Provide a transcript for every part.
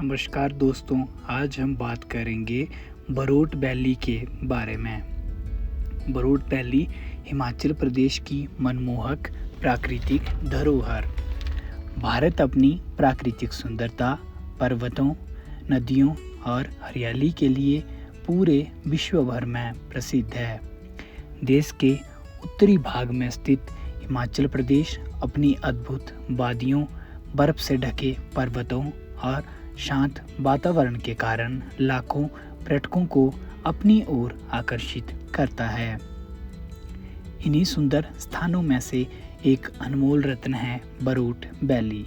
नमस्कार दोस्तों, आज हम बात करेंगे बरोट वैली के बारे में। बरोट वैली हिमाचल प्रदेश की मनमोहक प्राकृतिक धरोहर। भारत अपनी प्राकृतिक सुंदरता, पर्वतों, नदियों और हरियाली के लिए पूरे विश्व भर में प्रसिद्ध है। देश के उत्तरी भाग में स्थित हिमाचल प्रदेश अपनी अद्भुत वादियों, बर्फ से ढके पर्वतों और शांत वातावरण के कारण लाखों पर्यटकों को अपनी ओर आकर्षित करता है। इन्हीं सुंदर स्थानों में से एक अनमोल रत्न है बरोट वैली।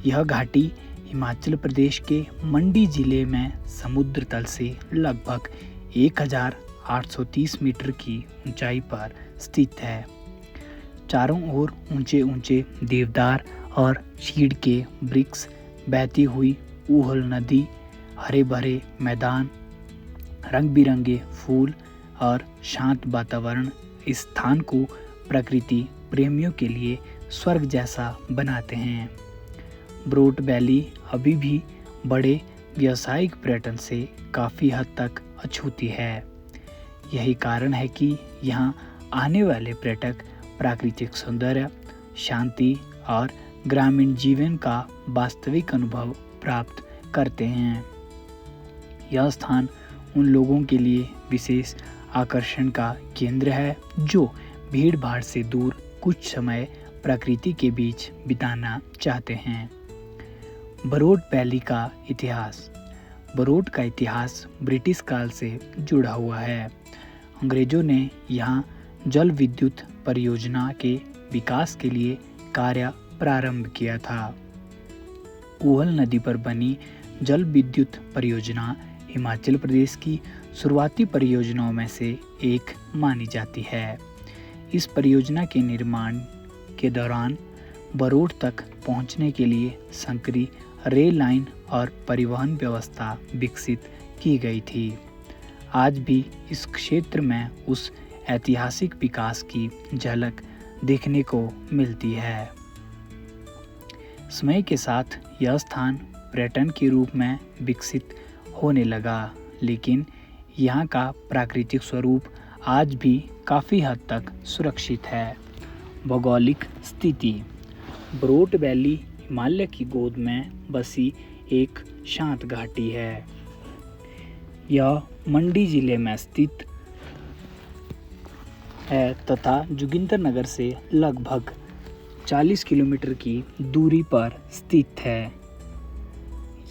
यह घाटी हिमाचल प्रदेश के मंडी जिले में समुद्र तल से लगभग 1830 मीटर की ऊंचाई पर स्थित है। चारों ओर ऊंचे ऊंचे देवदार और चीड़ के वृक्ष, बहती हुई ऊहल नदी, हरे भरे मैदान, रंग बिरंगे फूल और शांत वातावरण इस स्थान को प्रकृति प्रेमियों के लिए स्वर्ग जैसा बनाते हैं। बरोट वैली अभी भी बड़े व्यावसायिक पर्यटन से काफ़ी हद तक अछूती है। यही कारण है कि यहाँ आने वाले पर्यटक प्राकृतिक सौंदर्य, शांति और ग्रामीण जीवन का वास्तविक अनुभव प्राप्त करते हैं। यह स्थान उन लोगों के लिए विशेष आकर्षण का केंद्र है जो भीड़ भाड़ से दूर कुछ समय प्रकृति के बीच बिताना चाहते हैं। बरोट वैली का इतिहास। बरोट का इतिहास ब्रिटिश काल से जुड़ा हुआ है। अंग्रेजों ने यहाँ जल विद्युत परियोजना के विकास के लिए कार्य प्रारंभ किया था। ऊहल नदी पर बनी जल विद्युत परियोजना हिमाचल प्रदेश की शुरुआती परियोजनाओं में से एक मानी जाती है। इस परियोजना के निर्माण के दौरान बरोट तक पहुंचने के लिए संकरी रेल लाइन और परिवहन व्यवस्था विकसित की गई थी। आज भी इस क्षेत्र में उस ऐतिहासिक विकास की झलक देखने को मिलती है। समय के साथ यह स्थान पर्यटन के रूप में विकसित होने लगा, लेकिन यहाँ का प्राकृतिक स्वरूप आज भी काफ़ी हद तक सुरक्षित है। भौगोलिक स्थिति। बरोट वैली हिमालय की गोद में बसी एक शांत घाटी है। यह मंडी जिले में स्थित है तथा जोगिंदरनगर से लगभग 40 किलोमीटर की दूरी पर स्थित है।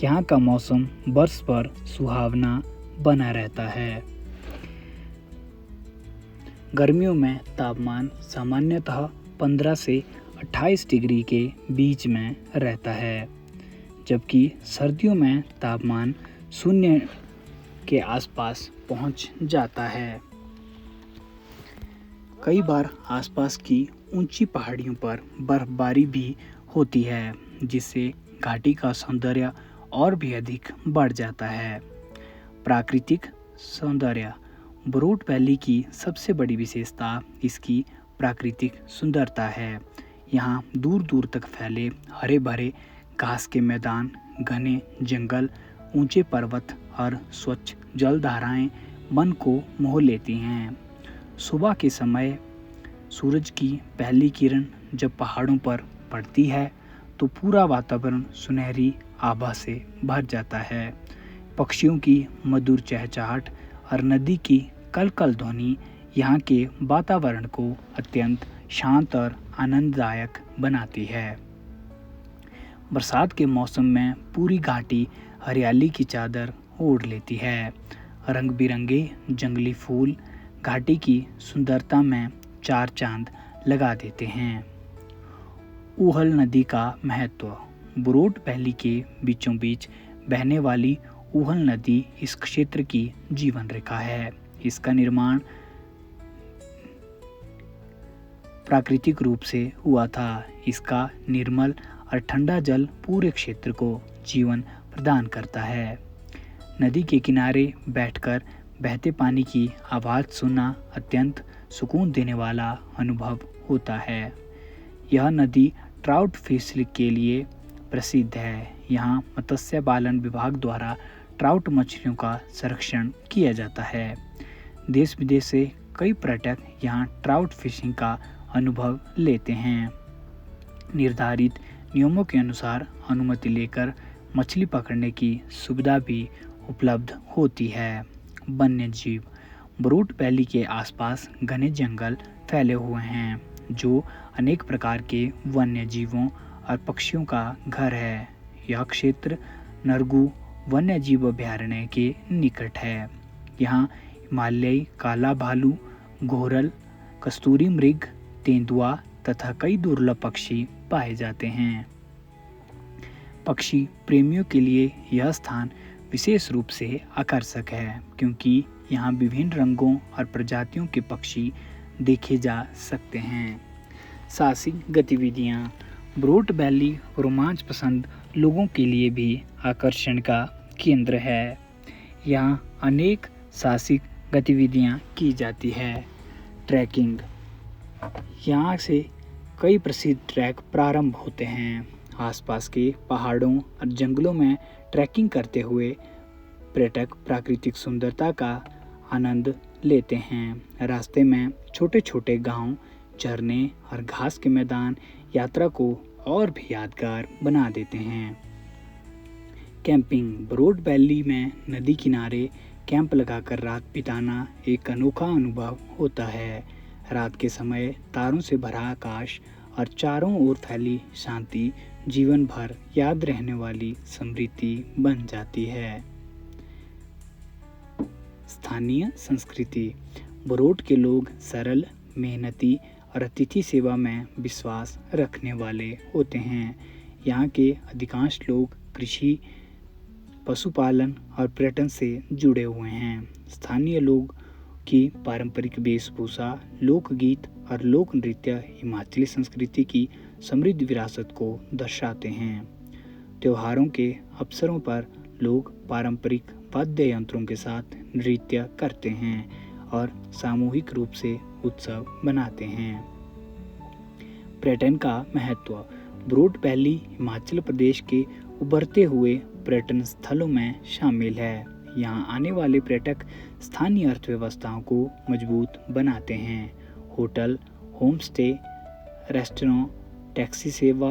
यहाँ का मौसम वर्ष भर सुहावना बना रहता है। गर्मियों में तापमान सामान्यतः 15 से 28 डिग्री के बीच में रहता है, जबकि सर्दियों में तापमान 0 के आसपास पहुँच जाता है। कई बार आसपास की ऊंची पहाड़ियों पर बर्फबारी भी होती है, जिससे घाटी का सौंदर्य और भी अधिक बढ़ जाता है। प्राकृतिक सौंदर्य। बरोट वैली की सबसे बड़ी विशेषता इसकी प्राकृतिक सुंदरता है। यहाँ दूर दूर तक फैले हरे भरे घास के मैदान, घने जंगल, ऊंचे पर्वत और स्वच्छ जलधाराएं मन को मोह लेती हैं। सुबह के समय सूरज की पहली किरण जब पहाड़ों पर पड़ती है तो पूरा वातावरण सुनहरी आभा से भर जाता है। पक्षियों की मधुर चहचहाट और नदी की कलकल ध्वनि यहाँ के वातावरण को अत्यंत शांत और आनंददायक बनाती है। बरसात के मौसम में पूरी घाटी हरियाली की चादर ओढ़ लेती है। रंग बिरंगे जंगली फूल घाटी की सुंदरता में चार चांद लगा देते हैं। ऊहल नदी का महत्व। बरोट वैली के बीचों बीच बहने वाली ऊहल नदी इस क्षेत्र की जीवन रेखा है। इसका निर्माण प्राकृतिक रूप से हुआ था। इसका निर्मल और ठंडा जल पूरे क्षेत्र को जीवन प्रदान करता है। नदी के किनारे बैठकर बहते पानी की आवाज़ सुनना अत्यंत सुकून देने वाला अनुभव होता है। यह नदी ट्राउट फिश के लिए प्रसिद्ध है। यहाँ मत्स्य पालन विभाग द्वारा ट्राउट मछलियों का संरक्षण किया जाता है। देश विदेश से कई पर्यटक यहाँ ट्राउट फिशिंग का अनुभव लेते हैं। निर्धारित नियमों के अनुसार अनुमति लेकर मछली पकड़ने की सुविधा भी उपलब्ध होती है। वन्य जीव ब्रूट वैली के आसपास घने जंगल फैले हुए हैं जो अनेक प्रकार के वन्य जीवों और पक्षियों का घर है। यह क्षेत्र नरगू वन्य जीव अभयारण्य के निकट है। यहाँ हिमालयी काला भालू, घोरल, कस्तूरी मृग, तेंदुआ तथा कई दुर्लभ पक्षी पाए जाते हैं। पक्षी प्रेमियों के लिए यह स्थान विशेष रूप से आकर्षक है क्योंकि यहाँ विभिन्न रंगों और प्रजातियों के पक्षी देखे जा सकते हैं। साहसिक गतिविधियाँ ब्रूट वैली रोमांच पसंद लोगों के लिए भी आकर्षण का केंद्र है। यहाँ अनेक साहसिक गतिविधियाँ की जाती है। ट्रैकिंग यहाँ से कई प्रसिद्ध ट्रैक प्रारंभ होते हैं। आसपास के पहाड़ों और जंगलों में ट्रैकिंग करते हुए पर्यटक प्राकृतिक सुंदरता का आनंद लेते हैं। रास्ते में छोटे छोटे गांव, झरने और घास के मैदान यात्रा को और भी यादगार बना देते हैं। कैंपिंग ब्रूट वैली में नदी किनारे कैंप लगाकर रात बिताना एक अनोखा अनुभव होता है। रात के समय तारों से भरा आकाश और चारों ओर फैली शांति जीवन भर याद रहने वाली स्मृति बन जाती है। स्थानीय संस्कृति ब्रूट के लोग सरल, मेहनती और अतिथि सेवा में विश्वास रखने वाले होते हैं। यहाँ के अधिकांश लोग कृषि, पशुपालन और पर्यटन से जुड़े हुए हैं। स्थानीय लोग की पारंपरिक वेशभूषा, लोकगीत और लोक नृत्य हिमाचली संस्कृति की समृद्ध विरासत को दर्शाते हैं। त्योहारों के अवसरों पर लोग पारंपरिक वाद्य यंत्रों के साथ नृत्य करते हैं और सामूहिक रूप से उत्सव मनाते हैं। पर्यटन का महत्व ब्रूट वैली हिमाचल प्रदेश के उभरते हुए पर्यटन स्थलों में शामिल है। यहाँ आने वाले पर्यटक स्थानीय अर्थव्यवस्थाओं को मजबूत बनाते हैं। Hotel, home stay, restaurant, taxi सेवा,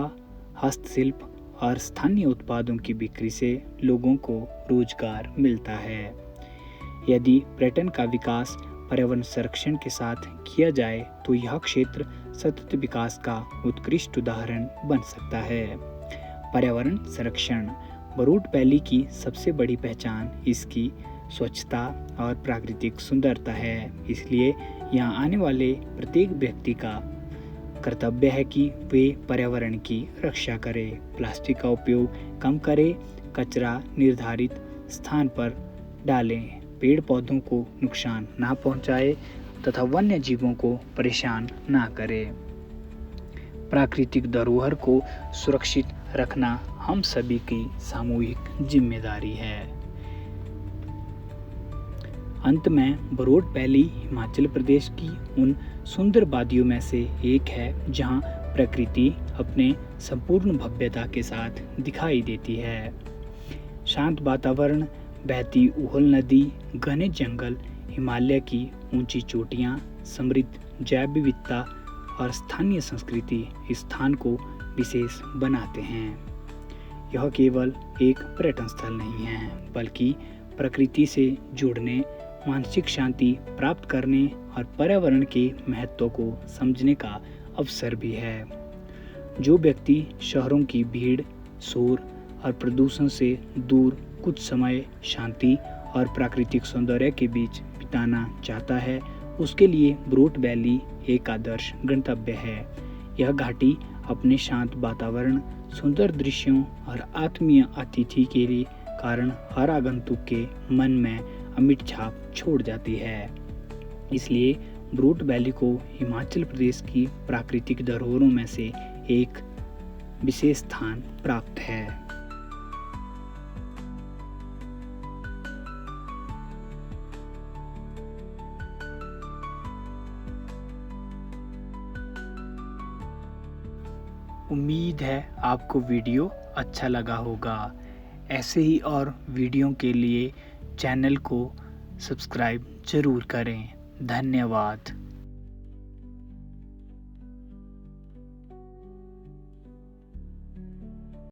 हस्तशिल्प और स्थानीय उत्पादों की बिक्री से लोगों को रोजगार मिलता है। यदि पर्यटन का विकास पर्यावरण संरक्षण के साथ किया जाए तो यह क्षेत्र सतत विकास का उत्कृष्ट उदाहरण बन सकता है। पर्यावरण संरक्षण ब्रूट वैली की सबसे बड़ी पहचान इसकी स्वच्छता और प्राकृतिक सुंदरता है। इसलिए यहाँ आने वाले प्रत्येक व्यक्ति का कर्तव्य है कि वे पर्यावरण की रक्षा करें, प्लास्टिक का उपयोग कम करें, कचरा निर्धारित स्थान पर डालें, पेड़ पौधों को नुकसान ना पहुंचाए तथा वन्य जीवों को परेशान ना करें। प्राकृतिक धरोहर को सुरक्षित रखना हम सभी की सामूहिक जिम्मेदारी है। अंत में ब्रूट वैली हिमाचल प्रदेश की उन सुंदर वादियों में से एक है जहां प्रकृति अपने संपूर्ण भव्यता के साथ दिखाई देती है। शांत वातावरण, बहती ऊहल नदी, घने जंगल, हिमालय की ऊंची चोटियां, समृद्ध जैव विविधता और स्थानीय संस्कृति इस स्थान को विशेष बनाते हैं। यह केवल एक पर्यटन स्थल नहीं है बल्कि प्रकृति से जुड़ने, मानसिक शांति प्राप्त करने और पर्यावरण के महत्व को समझने का अवसर भी है। जो व्यक्ति शहरों की भीड़, शोर और प्रदूषण से दूर कुछ समय शांति और प्राकृतिक सौंदर्य के बीच बिताना चाहता है, उसके लिए ब्रूट वैली एक आदर्श गंतव्य है। यह घाटी अपने शांत वातावरण, सुंदर दृश्यों और आत्मीय अतिथि के लिए कारण हर आगंतुक के मन में अमिट छाप छोड़ जाती है। इसलिए ब्रूट वैली को हिमाचल प्रदेश की प्राकृतिक धरोहरों में से एक विशेष स्थान प्राप्त है। उम्मीद है आपको वीडियो अच्छा लगा होगा। ऐसे ही और वीडियो के लिए चैनल को सब्सक्राइब ज़रूर करें। धन्यवाद।